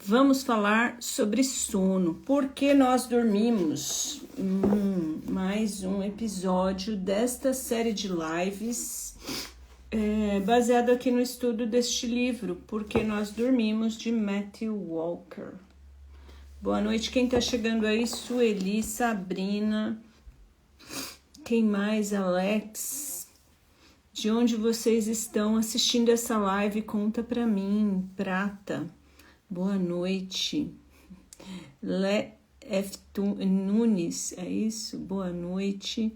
Vamos falar sobre sono. Por que nós dormimos? Mais um episódio desta série de lives baseado aqui no estudo deste livro, Por que nós dormimos, de Matthew Walker. Boa noite, quem tá chegando aí? Sueli, Sabrina, quem mais? Alex. De onde vocês estão assistindo essa live? Conta pra mim. Prata. Boa noite. Nunes, é isso? Boa noite.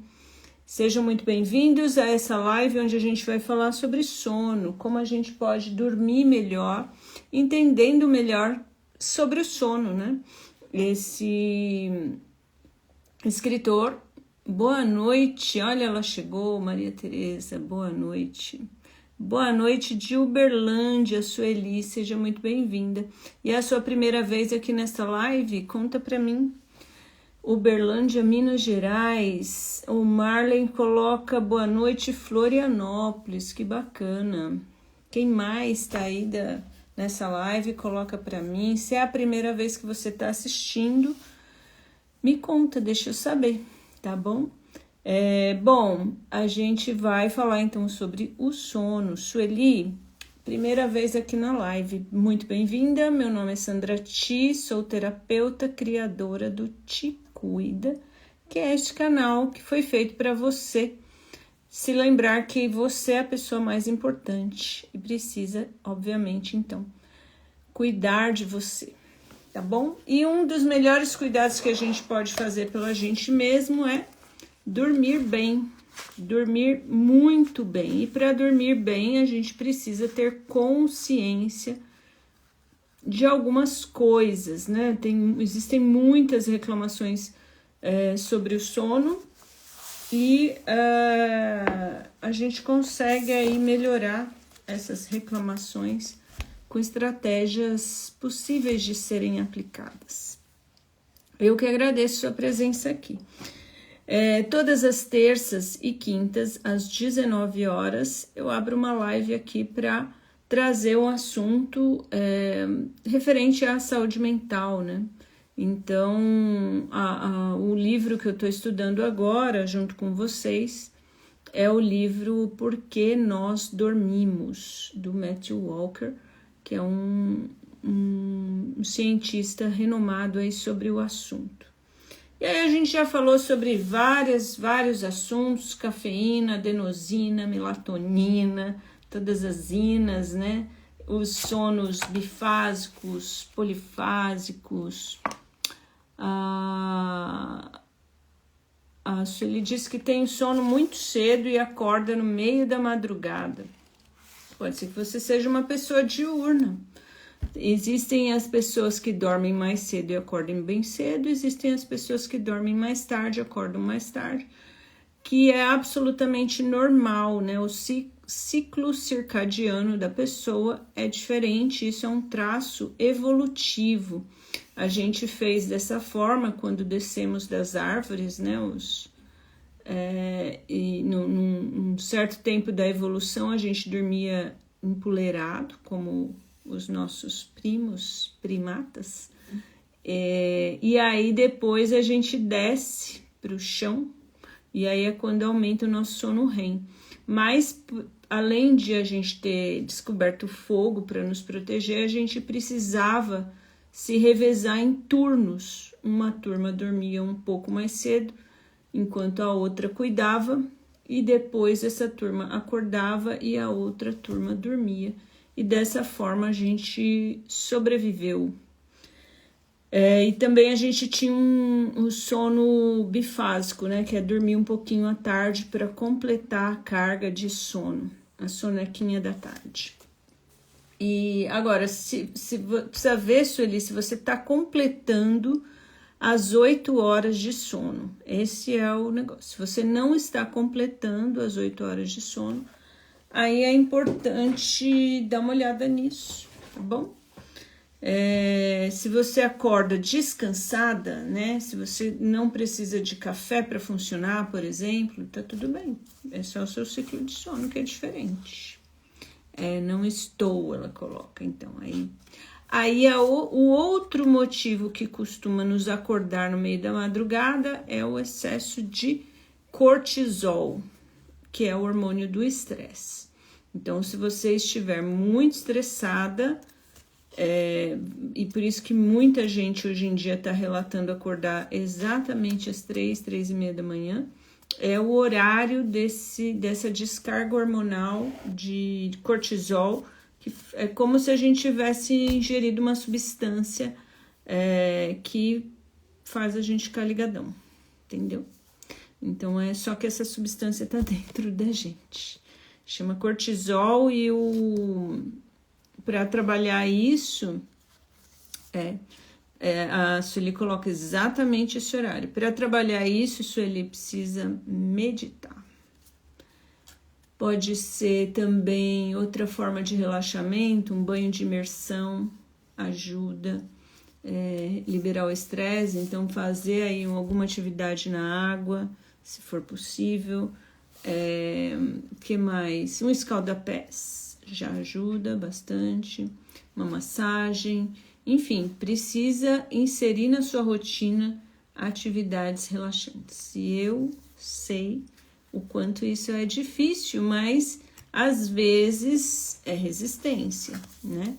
Sejam muito bem-vindos a essa live onde a gente vai falar sobre sono, como a gente pode dormir melhor, entendendo melhor sobre o sono, né? Esse escritor, boa noite, olha, ela chegou, Maria Tereza, boa noite. Boa noite de Uberlândia, Sueli, seja muito bem-vinda. E é a sua primeira vez aqui nessa live? Conta pra mim. Uberlândia, Minas Gerais. O Marlen coloca boa noite, Florianópolis, que bacana. Quem mais tá aí nessa live? Coloca pra mim. Se é a primeira vez que você tá assistindo, me conta, deixa eu saber, tá bom? Bom, a gente vai falar então sobre o sono. Sueli, primeira vez aqui na live, muito bem-vinda. Meu nome é Sandra Ti, sou terapeuta, criadora do Te Cuida, que é este canal que foi feito para você se lembrar que você é a pessoa mais importante e precisa, obviamente, então, cuidar de você, tá bom? E um dos melhores cuidados que a gente pode fazer pela gente mesmo é dormir bem, dormir muito bem. E para dormir bem, a gente precisa ter consciência de algumas coisas, né? Existem muitas reclamações sobre o sono e a gente consegue aí melhorar essas reclamações com estratégias possíveis de serem aplicadas. Eu que agradeço a sua presença aqui. Todas as terças e quintas, às 19 horas, eu abro uma live aqui para trazer um assunto referente à saúde mental, né? Então, o livro que eu estou estudando agora, junto com vocês, é o livro Por que Nós Dormimos, do Matthew Walker, que é um cientista renomado aí sobre o assunto. E aí a gente já falou sobre vários assuntos, cafeína, adenosina, melatonina, todas as inas, né? Os sonos bifásicos, polifásicos. Ele diz que tem sono muito cedo e acorda no meio da madrugada. Pode ser que você seja uma pessoa diurna. Existem as pessoas que dormem mais cedo e acordam bem cedo, existem as pessoas que dormem mais tarde e acordam mais tarde, que é absolutamente normal, né? O ciclo circadiano da pessoa é diferente, isso é um traço evolutivo. A gente fez dessa forma quando descemos das árvores, né? E num certo tempo da evolução a gente dormia empoleirado, como os nossos primatas, e aí depois a gente desce para o chão, e aí é quando aumenta o nosso sono REM. Mas, além de a gente ter descoberto o fogo para nos proteger, a gente precisava se revezar em turnos. Uma turma dormia um pouco mais cedo, enquanto a outra cuidava, e depois essa turma acordava e a outra turma dormia. E dessa forma a gente sobreviveu. E também a gente tinha um sono bifásico, né? Que é dormir um pouquinho à tarde para completar a carga de sono, a sonequinha da tarde. E agora, precisa ver, Sueli, se você está completando as 8 horas de sono. Esse é o negócio. Se você não está completando as 8 horas de sono, aí é importante dar uma olhada nisso, tá bom? Se você acorda descansada, né? Se você não precisa de café para funcionar, por exemplo, tá tudo bem. É só o seu ciclo de sono que é diferente. Não estou, ela coloca, então, aí Aí o outro motivo que costuma nos acordar no meio da madrugada é o excesso de cortisol, que é o hormônio do estresse. Então, se você estiver muito estressada, e por isso que muita gente hoje em dia está relatando acordar exatamente às 3h30 da manhã, é o horário dessa descarga hormonal de cortisol, que é como se a gente tivesse ingerido uma substância que faz a gente ficar ligadão, entendeu? Então, é só que essa substância tá dentro da gente. Chama cortisol e para trabalhar isso, a Sueli coloca exatamente esse horário. Para trabalhar isso, Sueli precisa meditar. Pode ser também outra forma de relaxamento, um banho de imersão ajuda liberar o estresse, então fazer aí alguma atividade na água, se for possível. Que mais? Um escalda-pés já ajuda bastante, uma massagem, enfim, precisa inserir na sua rotina atividades relaxantes. E eu sei o quanto isso é difícil, mas às vezes é resistência, né?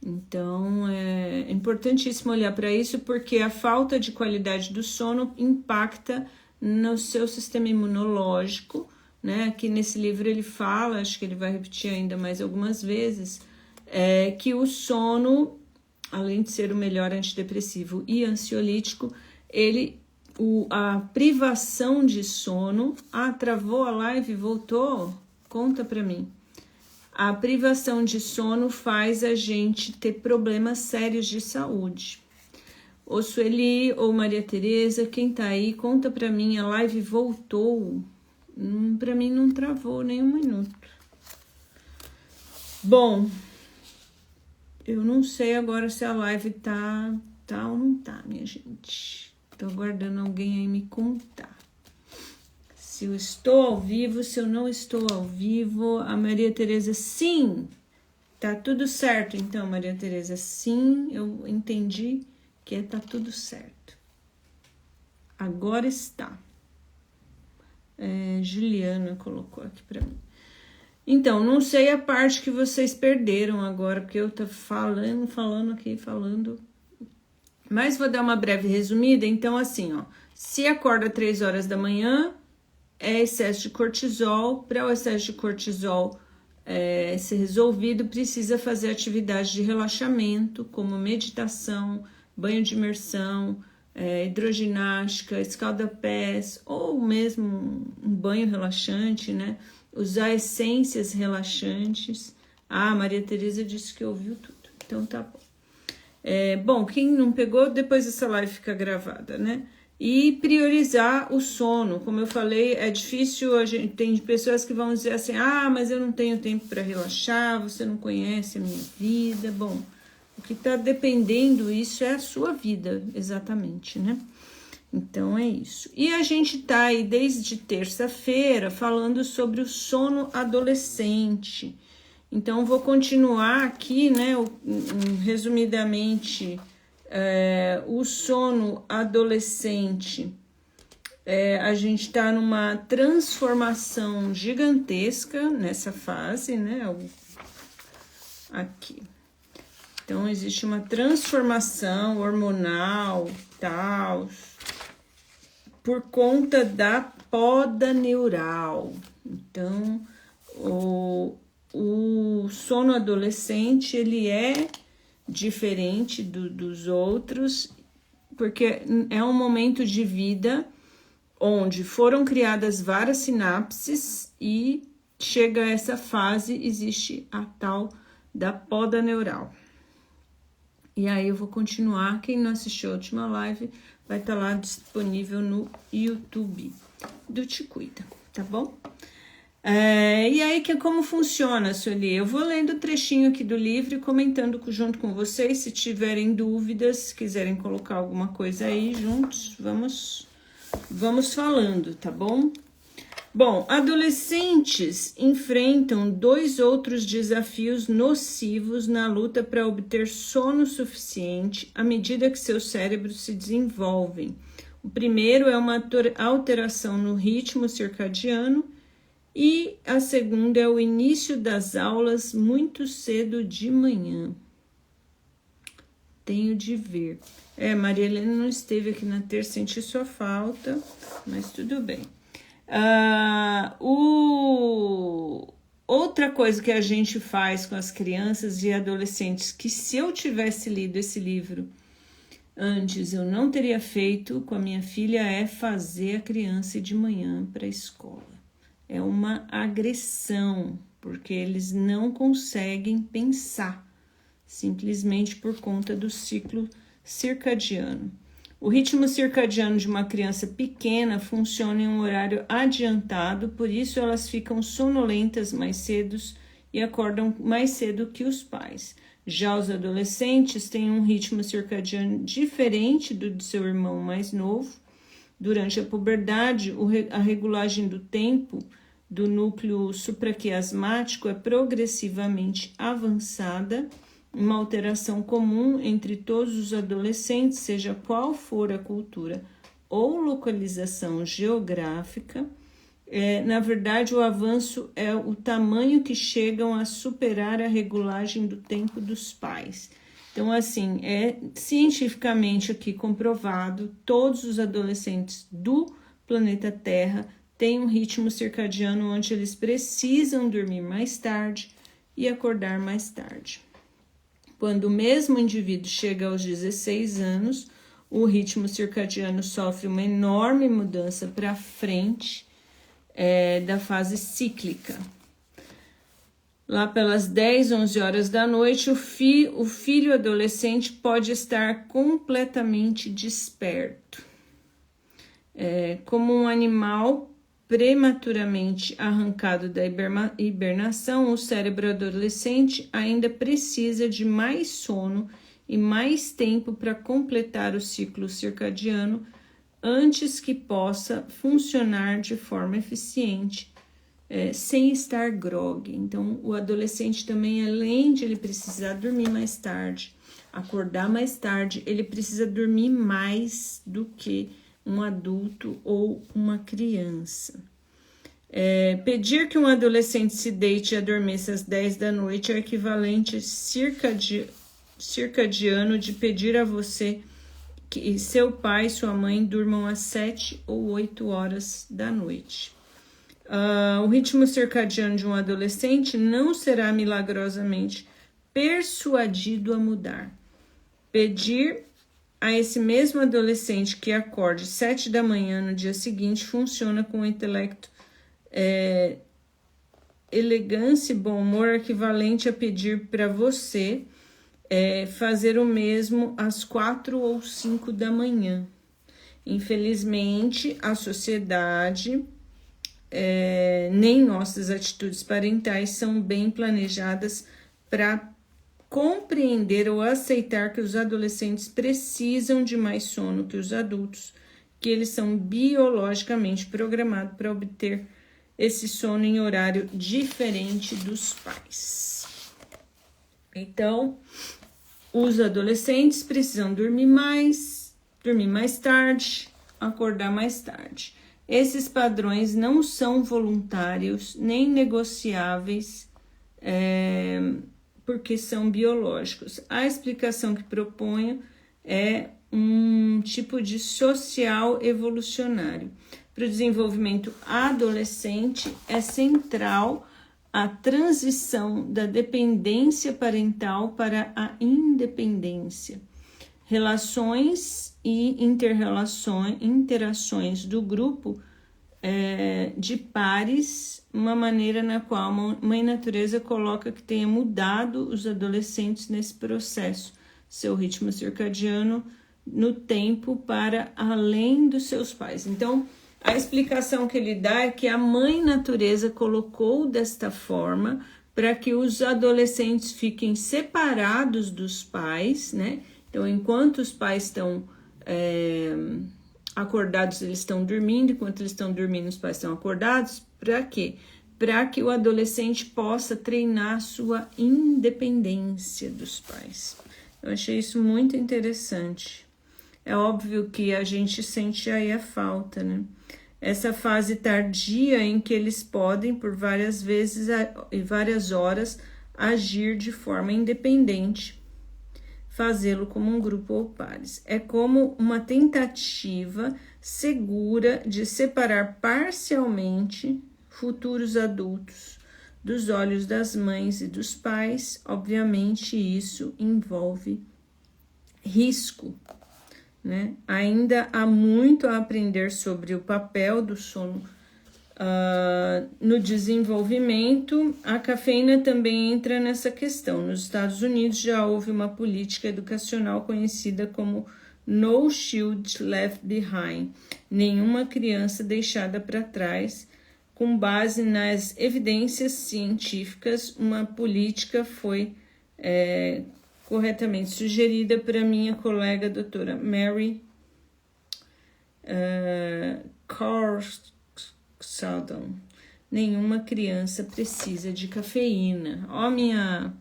Então é importantíssimo olhar para isso, porque a falta de qualidade do sono impacta no seu sistema imunológico, né? Aqui nesse livro ele fala, acho que ele vai repetir ainda mais algumas vezes, que o sono, além de ser o melhor antidepressivo e ansiolítico, a privação de sono... travou a live, voltou? Conta pra mim. A privação de sono faz a gente ter problemas sérios de saúde. Ô Sueli ou Maria Tereza, quem tá aí, conta pra mim, a live voltou? Pra mim não travou nem um minuto. Bom, eu não sei agora se a live tá ou não tá, minha gente. Tô aguardando alguém aí me contar. Se eu estou ao vivo, se eu não estou ao vivo. A Maria Tereza, sim. Tá tudo certo, então, Maria Tereza. Sim, eu entendi que tá tudo certo. Agora está. Juliana colocou aqui pra mim. Então, não sei a parte que vocês perderam agora, porque eu tô falando aqui. Mas vou dar uma breve resumida. Então, assim, ó. Se acorda 3 horas da manhã, é excesso de cortisol. Para o excesso de cortisol ser resolvido, precisa fazer atividade de relaxamento, como meditação, banho de imersão, hidroginástica, escalda-pés, ou mesmo um banho relaxante, né? Usar essências relaxantes. Maria Tereza disse que ouviu tudo, então tá bom. Bom, quem não pegou, depois essa live fica gravada, né? E priorizar o sono. Como eu falei, é difícil, tem pessoas que vão dizer assim, mas eu não tenho tempo para relaxar, você não conhece a minha vida. Bom, o que está dependendo isso é a sua vida, exatamente, né? Então é isso. E a gente tá aí desde terça-feira falando sobre o sono adolescente. Então vou continuar aqui, né, resumidamente, o sono adolescente. A gente está numa transformação gigantesca nessa fase, né? Aqui. Então, existe uma transformação hormonal, tal, por conta da poda neural. Então, o sono adolescente, ele é diferente dos outros, porque é um momento de vida onde foram criadas várias sinapses e chega a essa fase, existe a tal da poda neural. E aí eu vou continuar, quem não assistiu a última live vai estar lá disponível no YouTube do Te Cuida, tá bom? E aí, como funciona, Sueli? Eu vou lendo o trechinho aqui do livro e comentando junto com vocês. Se tiverem dúvidas, se quiserem colocar alguma coisa aí juntos, vamos falando, tá bom? Bom, adolescentes enfrentam 2 outros desafios nocivos na luta para obter sono suficiente à medida que seus cérebros se desenvolvem. O primeiro é uma alteração no ritmo circadiano e a segunda é o início das aulas muito cedo de manhã. Tenho de ver. Maria Helena não esteve aqui na terça, senti sua falta, mas tudo bem. Outra coisa que a gente faz com as crianças e adolescentes, que se eu tivesse lido esse livro antes eu não teria feito com a minha filha, é fazer a criança ir de manhã para a escola. É uma agressão, porque eles não conseguem pensar, simplesmente por conta do ciclo circadiano. O ritmo circadiano de uma criança pequena funciona em um horário adiantado, por isso elas ficam sonolentas mais cedo e acordam mais cedo que os pais. Já os adolescentes têm um ritmo circadiano diferente do de seu irmão mais novo. Durante a puberdade, a regulagem do tempo do núcleo supraquiasmático é progressivamente avançada, uma alteração comum entre todos os adolescentes, seja qual for a cultura ou localização geográfica. Na verdade, o avanço é o tamanho que chegam a superar a regulagem do tempo dos pais. Então, assim, é cientificamente aqui comprovado, todos os adolescentes do planeta Terra têm um ritmo circadiano onde eles precisam dormir mais tarde e acordar mais tarde. Quando o mesmo indivíduo chega aos 16 anos, o ritmo circadiano sofre uma enorme mudança para frente da fase cíclica. Lá pelas 10, 11 horas da noite, o filho adolescente pode estar completamente desperto. Como um animal prematuramente arrancado da hibernação, o cérebro adolescente ainda precisa de mais sono e mais tempo para completar o ciclo circadiano antes que possa funcionar de forma eficiente, sem estar grogue. Então, o adolescente também, além de ele precisar dormir mais tarde, acordar mais tarde, ele precisa dormir mais do que um adulto ou uma criança. Pedir que um adolescente se deite e adormeça às 10 da noite é o equivalente circadiano de pedir a você que seu pai e sua mãe durmam às 7 ou 8 horas da noite. O ritmo circadiano de um adolescente não será milagrosamente persuadido a mudar. Pedir a esse mesmo adolescente que acorde 7 da manhã no dia seguinte funciona com o intelecto, elegância e bom humor equivalente a pedir para você fazer o mesmo às 4 ou 5 da manhã. Infelizmente, a sociedade nem nossas atitudes parentais são bem planejadas para compreender ou aceitar que os adolescentes precisam de mais sono que os adultos, que eles são biologicamente programados para obter esse sono em horário diferente dos pais. Então, os adolescentes precisam dormir mais tarde, acordar mais tarde. Esses padrões não são voluntários nem negociáveis, porque são biológicos. A explicação que proponho é um tipo de social evolucionário. Para o desenvolvimento adolescente, é central a transição da dependência parental para a independência. Relações e interações do grupo de pares, uma maneira na qual a mãe natureza coloca que tenha mudado os adolescentes nesse processo, seu ritmo circadiano no tempo para além dos seus pais. Então, a explicação que ele dá é que a mãe natureza colocou desta forma para que os adolescentes fiquem separados dos pais, né? Então, enquanto os pais estão acordados, eles estão dormindo, enquanto eles estão dormindo, os pais estão acordados. Para quê? Para que o adolescente possa treinar sua independência dos pais. Eu achei isso muito interessante. É óbvio que a gente sente aí a falta, né? Essa fase tardia em que eles podem, por várias vezes e várias horas, agir de forma independente, fazê-lo como um grupo ou pares. É como uma tentativa segura de separar parcialmente futuros adultos dos olhos das mães e dos pais. Obviamente, isso envolve risco, né? Ainda há muito a aprender sobre o papel do sono no desenvolvimento. A cafeína também entra nessa questão. Nos Estados Unidos já houve uma política educacional conhecida como No Child Left Behind, nenhuma criança deixada para trás. Com base nas evidências científicas, uma política foi corretamente sugerida para minha colega doutora Mary Carlson. Nenhuma criança precisa de cafeína. Ó, minha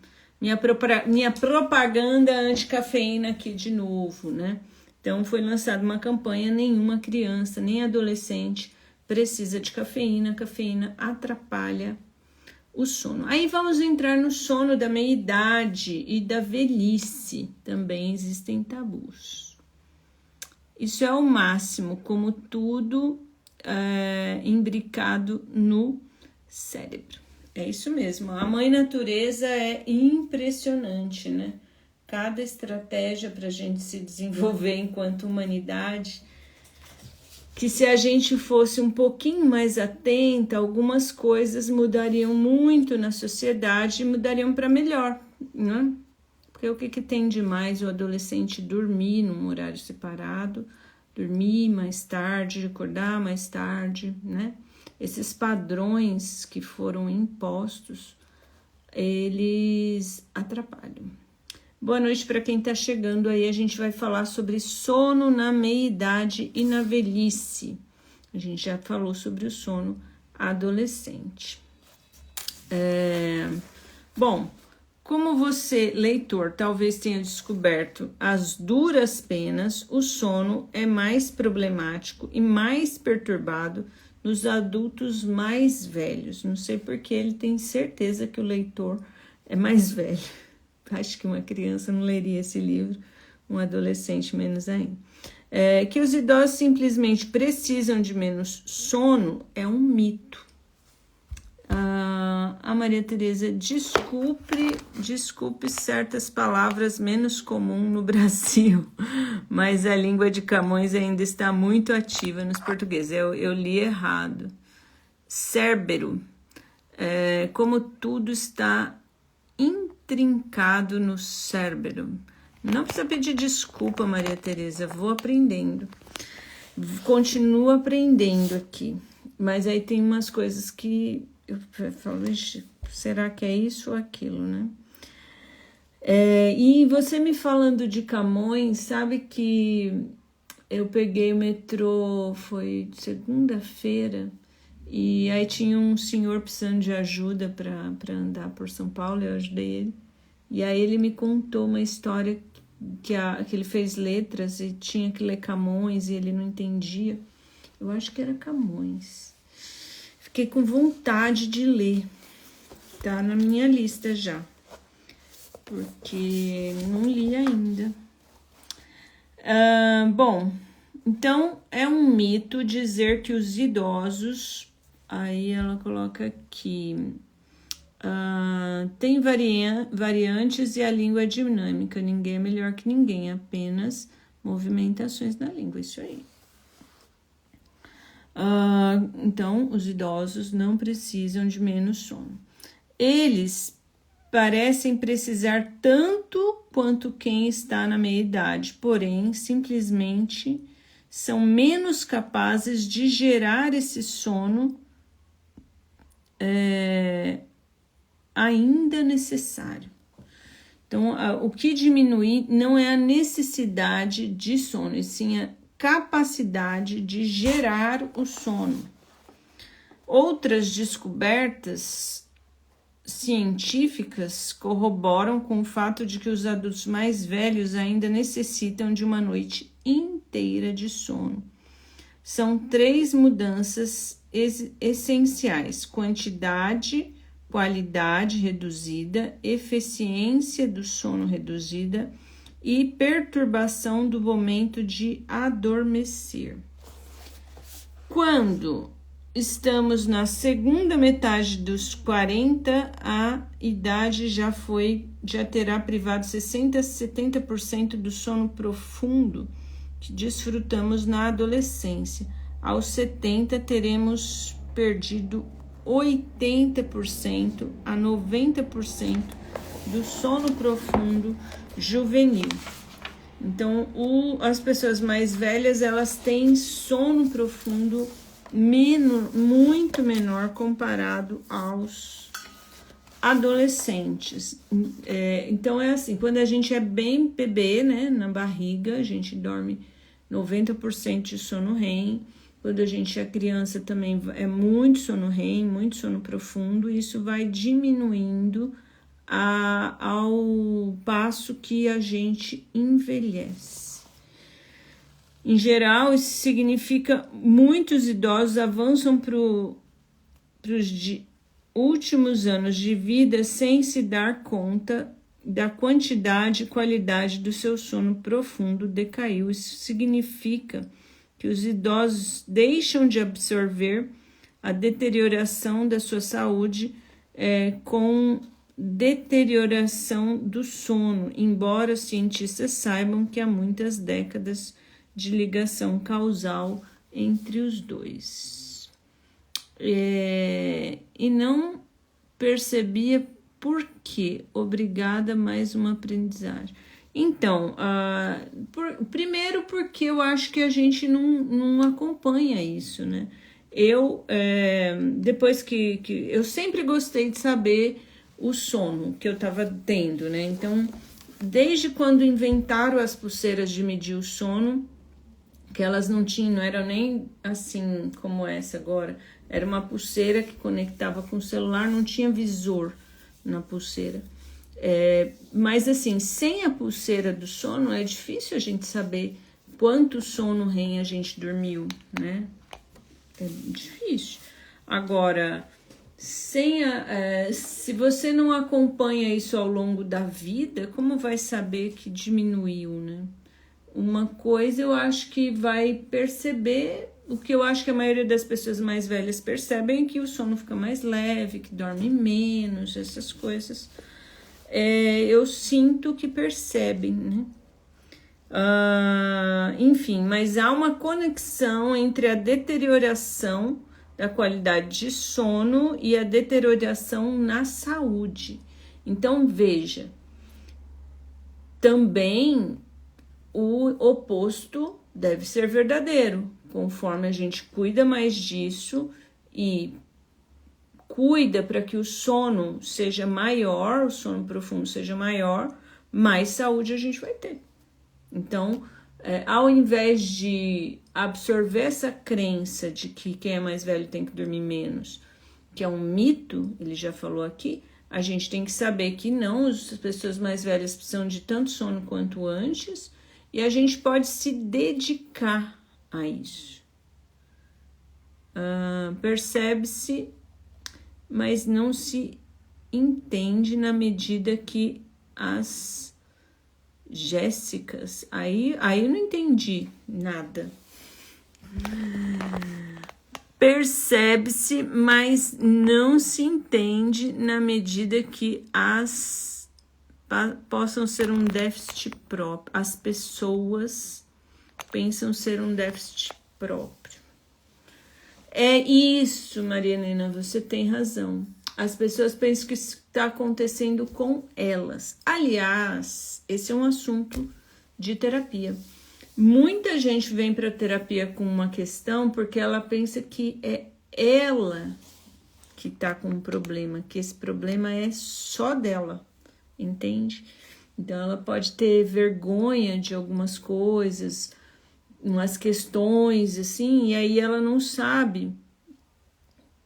propaganda anti-cafeína aqui de novo, né? Então, foi lançada uma campanha: nenhuma criança, nem adolescente precisa de cafeína. Cafeína atrapalha o sono. Aí vamos entrar no sono da meia-idade e da velhice. Também existem tabus. Isso é o máximo, como tudo imbricado no cérebro. É isso mesmo. A mãe natureza é impressionante, né? Cada estratégia para a gente se desenvolver enquanto humanidade, que se a gente fosse um pouquinho mais atenta, algumas coisas mudariam muito na sociedade e mudariam para melhor, né? Porque o que tem de mais o adolescente dormir num horário separado, dormir mais tarde, acordar mais tarde, né? Esses padrões que foram impostos, eles atrapalham. Boa noite para quem está chegando aí. A gente vai falar sobre sono na meia-idade e na velhice. A gente já falou sobre o sono adolescente. Bom, como você, leitor, talvez tenha descoberto as duras penas, o sono é mais problemático e mais perturbado nos adultos mais velhos. Não sei porque ele tem certeza que o leitor é mais velho. Acho que uma criança não leria esse livro, um adolescente menos ainda. Que os idosos simplesmente precisam de menos sono é um mito. A Maria Tereza, desculpe certas palavras menos comuns no Brasil, mas a língua de Camões ainda está muito ativa nos portugueses. Eu li errado. Cérebro, como tudo está intrincado no cérebro. Não precisa pedir desculpa, Maria Tereza, vou aprendendo. Continuo aprendendo aqui, mas aí tem umas coisas que eu falo, será que é isso ou aquilo, né? E você me falando de Camões, sabe que eu peguei o metrô, foi segunda-feira, e aí tinha um senhor precisando de ajuda para andar por São Paulo, eu ajudei ele. E aí ele me contou uma história que ele fez letras e tinha que ler Camões e ele não entendia. Eu acho que era Camões. Fiquei com vontade de ler. Tá na minha lista já. Porque não li ainda. Bom, então é um mito dizer que os idosos... Aí ela coloca aqui... tem variantes e a língua é dinâmica. Ninguém é melhor que ninguém. Apenas movimentações da língua. Isso aí. Então, os idosos não precisam de menos sono. Eles parecem precisar tanto quanto quem está na meia-idade, porém, simplesmente são menos capazes de gerar esse sono ainda necessário. Então, o que diminui não é a necessidade de sono, e sim a capacidade de gerar o sono. Outras descobertas científicas corroboram com o fato de que os adultos mais velhos ainda necessitam de uma noite inteira de sono. São 3 mudanças essenciais: quantidade, qualidade reduzida, eficiência do sono reduzida e perturbação do momento de adormecer. Quando estamos na segunda metade dos 40, a idade já terá privado 60% a 70% do sono profundo que desfrutamos na adolescência. Aos 70, teremos perdido 80% a 90% do sono profundo juvenil. Então, as pessoas mais velhas, elas têm sono profundo muito menor comparado aos adolescentes. Então, é assim, quando a gente é bem bebê, né, na barriga, a gente dorme 90% de sono REM. Quando a gente é criança também é muito sono REM, muito sono profundo. Isso vai diminuindo ao passo que a gente envelhece. Em geral, isso significa muitos idosos avançam para os últimos anos de vida sem se dar conta da quantidade e qualidade do seu sono profundo decaiu. Isso significa que os idosos deixam de absorver a deterioração da sua saúde com deterioração do sono, embora os cientistas saibam que há muitas décadas de ligação causal entre os dois. E não percebia por quê. Obrigada, mais uma aprendizagem. Então, primeiro porque eu acho que a gente não acompanha isso, né? Depois que eu sempre gostei de saber o sono que eu estava tendo, né? Então, desde quando inventaram as pulseiras de medir o sono, que elas não eram nem assim como essa agora, era uma pulseira que conectava com o celular, não tinha visor na pulseira. Mas assim, sem a pulseira do sono é difícil a gente saber quanto sono REM a gente dormiu, né? É difícil. Agora, se você não acompanha isso ao longo da vida, como vai saber que diminuiu, né? Uma coisa eu acho que vai perceber, o que eu acho que a maioria das pessoas mais velhas percebem, é que o sono fica mais leve, que dorme menos, essas coisas. Eu sinto que percebem, né? Enfim, mas há uma conexão entre a deterioração da qualidade de sono e a deterioração na saúde. Então, veja, também o oposto deve ser verdadeiro, conforme a gente cuida mais disso e cuida para que o sono seja maior, o sono profundo seja maior, mais saúde a gente vai ter. Então, ao invés de absorver essa crença de que quem é mais velho tem que dormir menos, que é um mito, ele já falou aqui, a gente tem que saber que não, as pessoas mais velhas precisam de tanto sono quanto antes, e a gente pode se dedicar a isso. Percebe-se, mas não se entende na medida que as Jéssicas, aí eu não entendi nada. Percebe-se, mas não se entende na medida que possam ser um déficit próprio. As pessoas pensam ser um déficit próprio. É isso, Maria Helena, você tem razão. As pessoas pensam que isso está acontecendo com elas. Aliás, esse é um assunto de terapia. Muita gente vem para a terapia com uma questão porque ela pensa que é ela que está com um problema, que esse problema é só dela, entende? Então, ela pode ter vergonha de algumas coisas, umas questões assim, e aí ela não sabe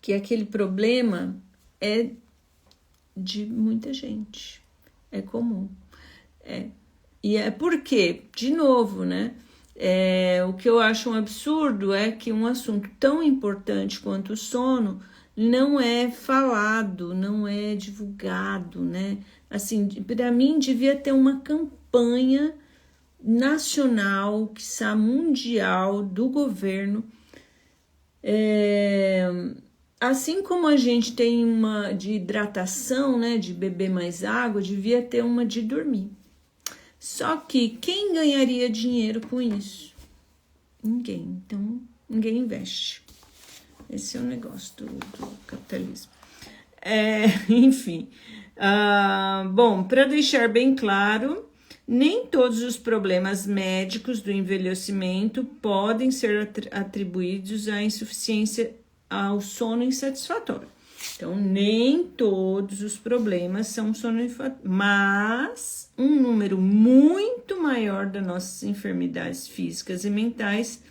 que aquele problema é de muita gente, é comum. E é porque, de novo, né? O que eu acho um absurdo é que um assunto tão importante quanto o sono não é falado, não é divulgado, né? Assim, para mim devia ter uma campanha nacional, quiçá mundial, do governo. Assim como a gente tem uma de hidratação, né, de beber mais água, devia ter uma de dormir. Só que quem ganharia dinheiro com isso? Ninguém. Então, ninguém investe. Esse é o negócio do capitalismo. Enfim. Bom, para deixar bem claro, nem todos os problemas médicos do envelhecimento podem ser atribuídos à insuficiência ao sono insatisfatório. Então, nem todos os problemas são sono insatisfatório, mas um número muito maior das nossas enfermidades físicas e mentais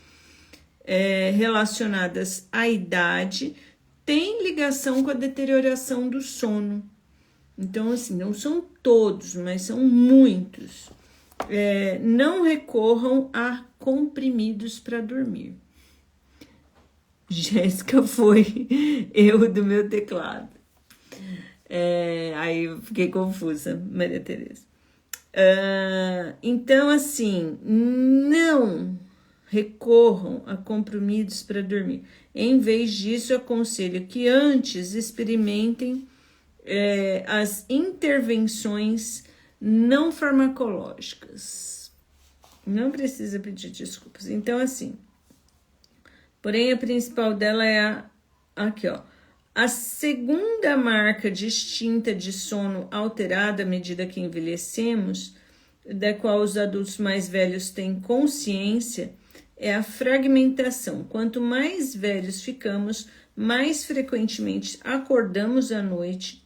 relacionadas à idade tem ligação com a deterioração do sono. Então, assim, não são todos, mas são muitos. Não recorram a comprimidos para dormir. Jéssica foi erro do meu teclado. Aí eu fiquei confusa, Maria Tereza. Então, assim, não recorram a comprimidos para dormir. Em vez disso, aconselho que antes experimentem as intervenções não farmacológicas. Não precisa pedir desculpas. Então, assim, porém, a principal dela é aqui, ó. A segunda marca distinta de sono alterado à medida que envelhecemos, da qual os adultos mais velhos têm consciência, é a fragmentação. Quanto mais velhos ficamos, mais frequentemente acordamos à noite.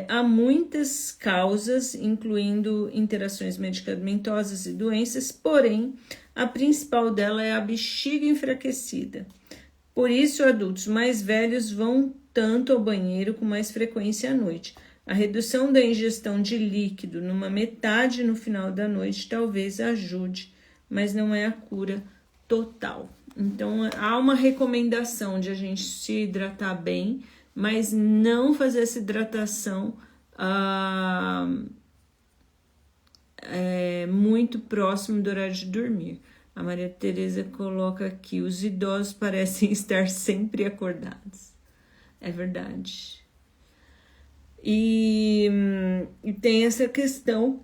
Há muitas causas, incluindo interações medicamentosas e doenças, porém, a principal dela é a bexiga enfraquecida. Por isso, adultos mais velhos vão tanto ao banheiro com mais frequência à noite. A redução da ingestão de líquido numa metade no final da noite talvez ajude, mas não é a cura total. Então, há uma recomendação de a gente se hidratar bem, mas não fazer essa hidratação muito próximo do horário de dormir. A Maria Tereza coloca aqui, os idosos parecem estar sempre acordados. É verdade. E tem essa questão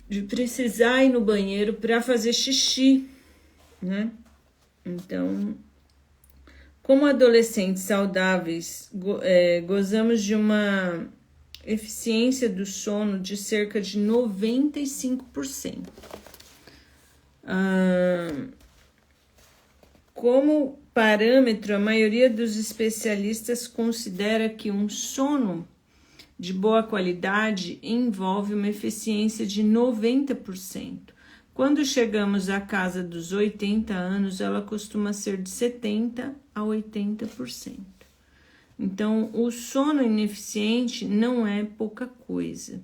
de precisar ir no banheiro para fazer xixi, né? Então, como adolescentes saudáveis, gozamos de uma eficiência do sono de cerca de 95%. Como parâmetro, a maioria dos especialistas considera que um sono de boa qualidade envolve uma eficiência de 90%. Quando chegamos à casa dos 80 anos, ela costuma ser de 70% a 80%. Então, o sono ineficiente não é pouca coisa.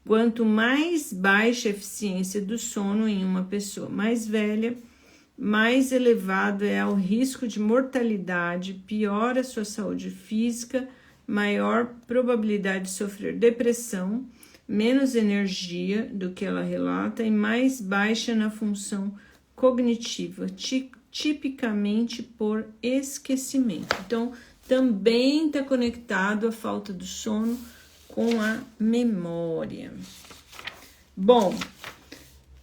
Quanto mais baixa a eficiência do sono em uma pessoa mais velha, mais elevado é o risco de mortalidade, pior a sua saúde física, maior probabilidade de sofrer depressão, menos energia do que ela relata e mais baixa na função cognitiva, tipicamente por esquecimento. Então, também está conectado a falta do sono com a memória. Bom,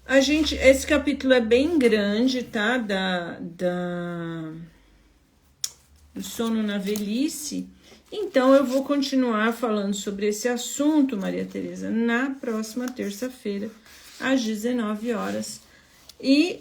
esse capítulo é bem grande, tá? Do sono na velhice. Então, eu vou continuar falando sobre esse assunto, Maria Tereza, na próxima terça-feira, às 19 horas. E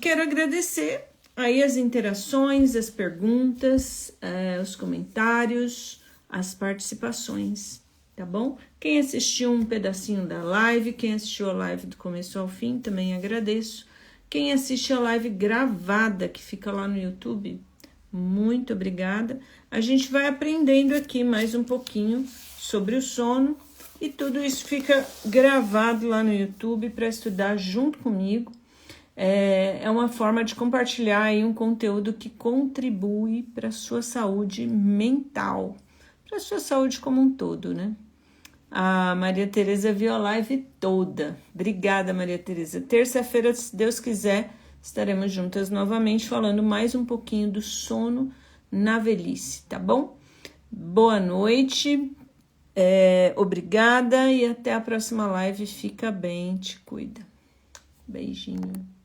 quero agradecer aí as interações, as perguntas, os comentários, as participações, tá bom? Quem assistiu um pedacinho da live, quem assistiu a live do começo ao fim, também agradeço. Quem assiste a live gravada que fica lá no YouTube, muito obrigada. A gente vai aprendendo aqui mais um pouquinho sobre o sono e tudo isso fica gravado lá no YouTube para estudar junto comigo. É uma forma de compartilhar aí um conteúdo que contribui para a sua saúde mental, para a sua saúde como um todo, né? A Maria Tereza viu a live toda. Obrigada, Maria Tereza. Terça-feira, se Deus quiser, estaremos juntas novamente falando mais um pouquinho do sono na velhice, tá bom? Boa noite, obrigada e até a próxima live. Fica bem, te cuida. Beijinho.